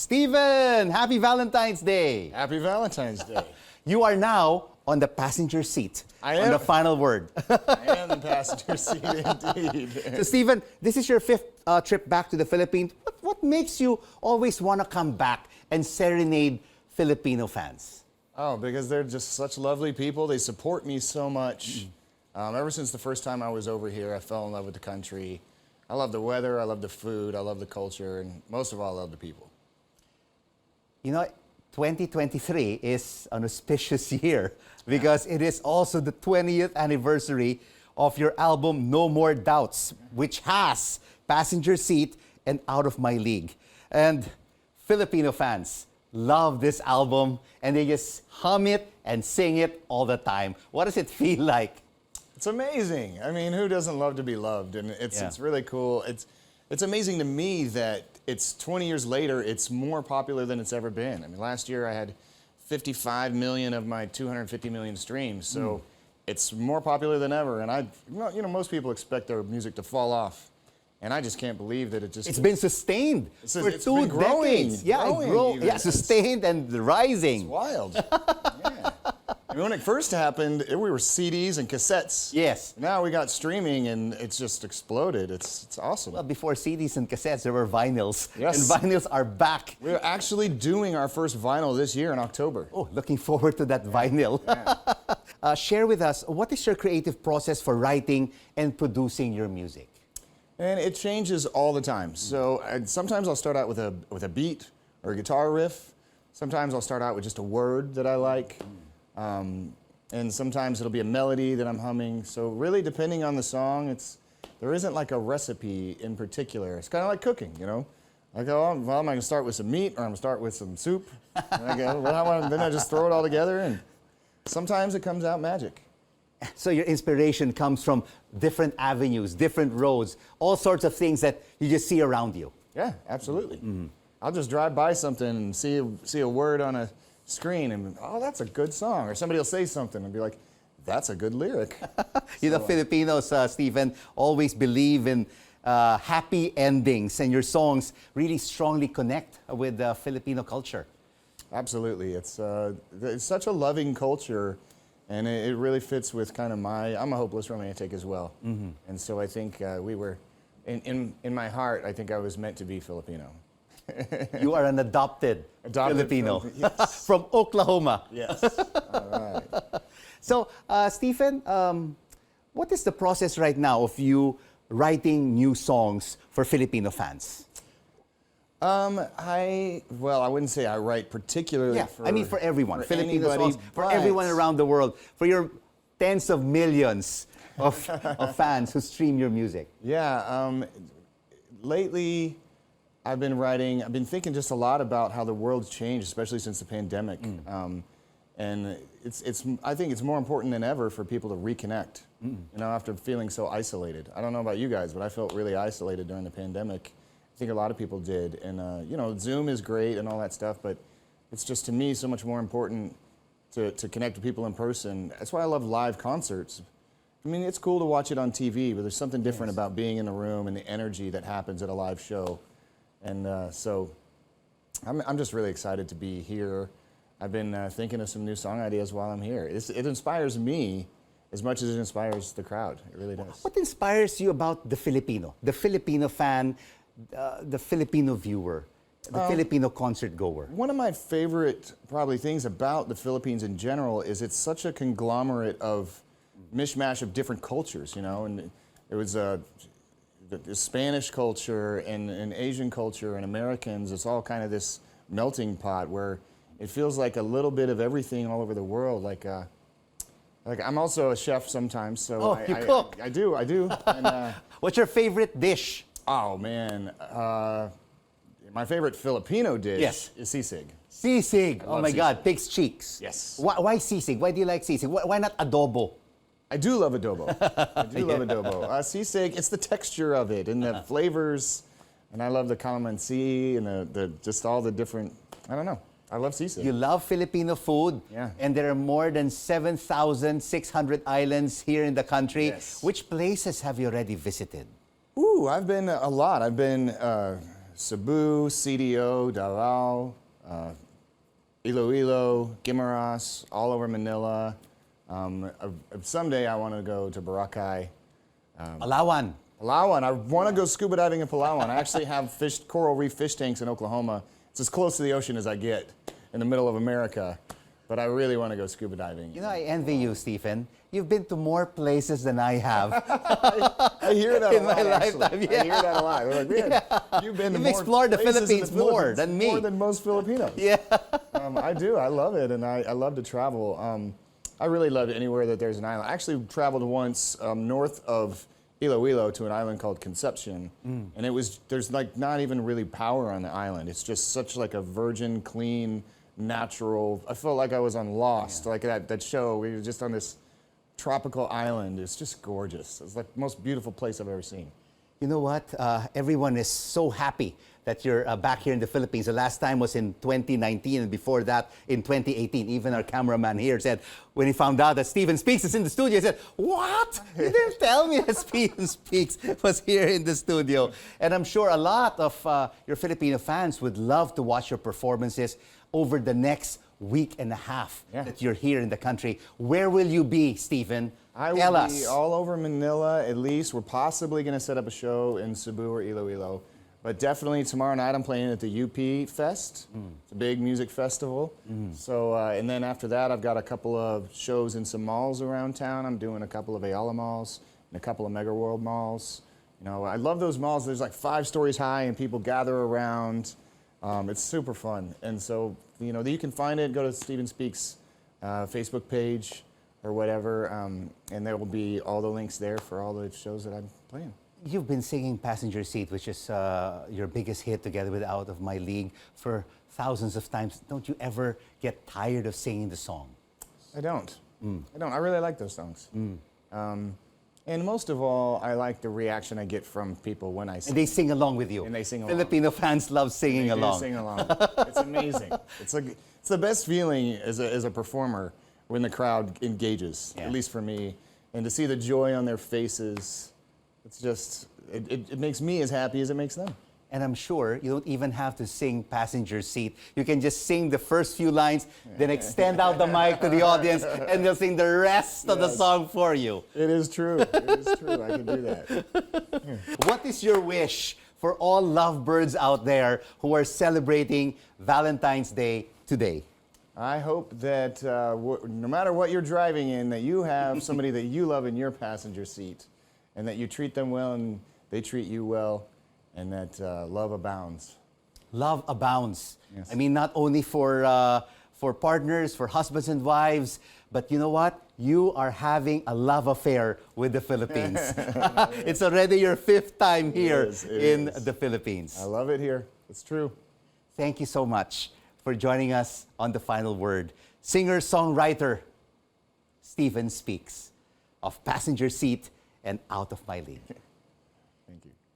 Stephen, happy Valentine's Day. Happy Valentine's Day. You are now on the passenger seat. I am. On the final word. I am the passenger seat indeed. So Stephen, this is your fifth trip back to the Philippines. What makes you always want to come back and serenade Filipino fans? Oh, because they're just such lovely people. They support me so much. Ever since the first time I was over here, I fell in love with the country. I love the weather, I love the food, I love the culture, and most of all, I love the people. You know, 2023 is an auspicious year because it is also the 20th anniversary of your album No More Doubts, which has Passenger Seat and Out of My League. And Filipino fans love this album and they just hum it and sing it all the time. What does it feel like? It's amazing. I mean, who doesn't love to be loved? And it's really cool. It's amazing to me that it's 20 years later, it's more popular than it's ever been. I mean, last year I had 55 million of my 250 million streams, so it's more popular than ever. And most people expect their music to fall off, and I just can't believe that it's been sustained for it's 2 been growing, decades. Yeah, sustained and rising. It's wild. Yeah. I mean, when it first happened, we were CDs and cassettes. Yes. Now we got streaming, and it's just exploded. It's awesome. Well, before CDs and cassettes, there were vinyls. Yes. And vinyls are back. We're actually doing our first vinyl this year in October. Oh, looking forward to that vinyl. Yeah. Share with us, what is your creative process for writing and producing your music? And it changes all the time. So sometimes I'll start out with a beat or a guitar riff. Sometimes I'll start out with just a word that I like. And sometimes it'll be a melody that I'm humming. So really, depending on the song, there isn't like a recipe in particular. It's kind of like cooking, you know? I go, well, am I going to start with some meat or I'm going to start with some soup? And I go, then I just throw it all together, and sometimes it comes out magic. So your inspiration comes from different avenues, different roads, all sorts of things that you just see around you. Yeah, absolutely. I'll just drive by something and see a word on a screen and, oh, that's a good song. Or somebody will say something and be like, that's a good lyric. You know, Filipinos, Stephen, always believe in happy endings, and your songs really strongly connect with Filipino culture. Absolutely. It's such a loving culture, and it really fits with kind of I'm a hopeless romantic as well. And so I think we were, in my heart, I think I was meant to be Filipino. You are an adopted Filipino yes. from Oklahoma. Yes. All right. So, Stephen, what is the process right now of you writing new songs for Filipino fans? I wouldn't say I write particularly for everyone. For Filipino anybody, songs, for everyone around the world, for your tens of millions of fans who stream your music. Yeah. Lately, I've been thinking just a lot about how the world's changed, especially since the pandemic. And I think it's more important than ever for people to reconnect, you know, after feeling so isolated. I don't know about you guys, but I felt really isolated during the pandemic. I think a lot of people did. And, you know, Zoom is great and all that stuff, but it's just, to me, so much more important to connect with people in person. That's why I love live concerts. I mean, it's cool to watch it on TV, but there's something different about being in the room and the energy that happens at a live show. And so I'm just really excited to be here. I've been thinking of some new song ideas while I'm here. It inspires me as much as it inspires the crowd. It really does. What inspires you about the Filipino fan, the Filipino viewer, the Filipino concert goer? One of my favorite probably things about the Philippines in general is it's such a conglomerate of mishmash of different cultures, you know, and it was the Spanish culture and Asian culture and Americans. It's all kind of this melting pot where it feels like a little bit of everything all over the world. Like I'm also a chef sometimes, so you cook. I do. And, what's your favorite dish? Oh man, my favorite Filipino dish is sisig. Sisig. Oh my sisig. God, pig's cheeks. Yes. Why sisig? Why do you like sisig? Why not adobo? I do love adobo. I do love adobo. Sisig, it's the texture of it and the flavors, and I love the calamansi and just all the different. I don't know. I love sisig. You love Filipino food, and there are more than 7,600 islands here in the country. Yes. Which places have you already visited? Ooh, I've been a lot. I've been Cebu, CDO, Davao, Iloilo, Guimaras, all over Manila. Someday I want to go to Boracay. Palawan. Palawan. I want to go scuba diving in Palawan. I actually have coral reef fish tanks in Oklahoma. It's as close to the ocean as I get in the middle of America. But I really want to go scuba diving. You know, I envy you, Stephen. You've been to more places than I have. I hear that In a lot, my lifetime, actually. I hear that a lot. We're like, man, you've been to You've more explored the places in Philippines more than me. More than most Filipinos. Yeah. I do. I love it, and I love to travel. I really love anywhere that there's an island. I actually traveled once north of Iloilo to an island called Concepcion, and there's like not even really power on the island. It's just such like a virgin, clean, natural. I felt like I was on Lost, like that show. We were just on this tropical island. It's just gorgeous. It's like the most beautiful place I've ever seen. You know what? Everyone is so happy that you're back here in the Philippines. The last time was in 2019, and before that in 2018. Even our cameraman here said, when he found out that Stephen Speaks is in the studio, he said, "What? You didn't tell me that Stephen Speaks was here in the studio." And I'm sure a lot of your Filipino fans would love to watch your performances over the next week and a half that you're here in the country. Where will you be, Stephen? I will be all over Manila, at least. We're possibly going to set up a show in Cebu or Iloilo. But definitely tomorrow night I'm playing at the UP Fest. It's a big music festival. So, and then after that I've got a couple of shows in some malls around town. I'm doing a couple of Ayala malls and a couple of Mega World malls. You know, I love those malls. There's like 5 stories high and people gather around. It's super fun. And so, you know, you can find it. Go to Stephen Speaks Facebook page or whatever, and there will be all the links there for all the shows that I'm playing. You've been singing Passenger Seat, which is your biggest hit together with Out of My League, for thousands of times. Don't you ever get tired of singing the song? I don't. I don't. I really like those songs. And most of all, I like the reaction I get from people when I sing. And they sing along with you. And they sing along. Filipino fans love singing along. They sing along. It's amazing. It's the best feeling as a performer when the crowd engages, at least for me. And to see the joy on their faces, it's just, it makes me as happy as it makes them. And I'm sure you don't even have to sing Passenger Seat. You can just sing the first few lines, then extend out the mic to the audience, and they'll sing the rest of the song for you. It is true. It is true. I can do that. What is your wish for all lovebirds out there who are celebrating Valentine's Day today? I hope that no matter what you're driving in, that you have somebody that you love in your passenger seat, and that you treat them well and they treat you well, and that love abounds. Love abounds. Yes. I mean, not only for partners, for husbands and wives, but you know what? You are having a love affair with the Philippines. It's already your 5th time here in the Philippines. I love it here. It's true. Thank you so much for joining us on The Final Word. Singer-songwriter Stephen Speaks of Passenger Seat and Out of My League. Thank you.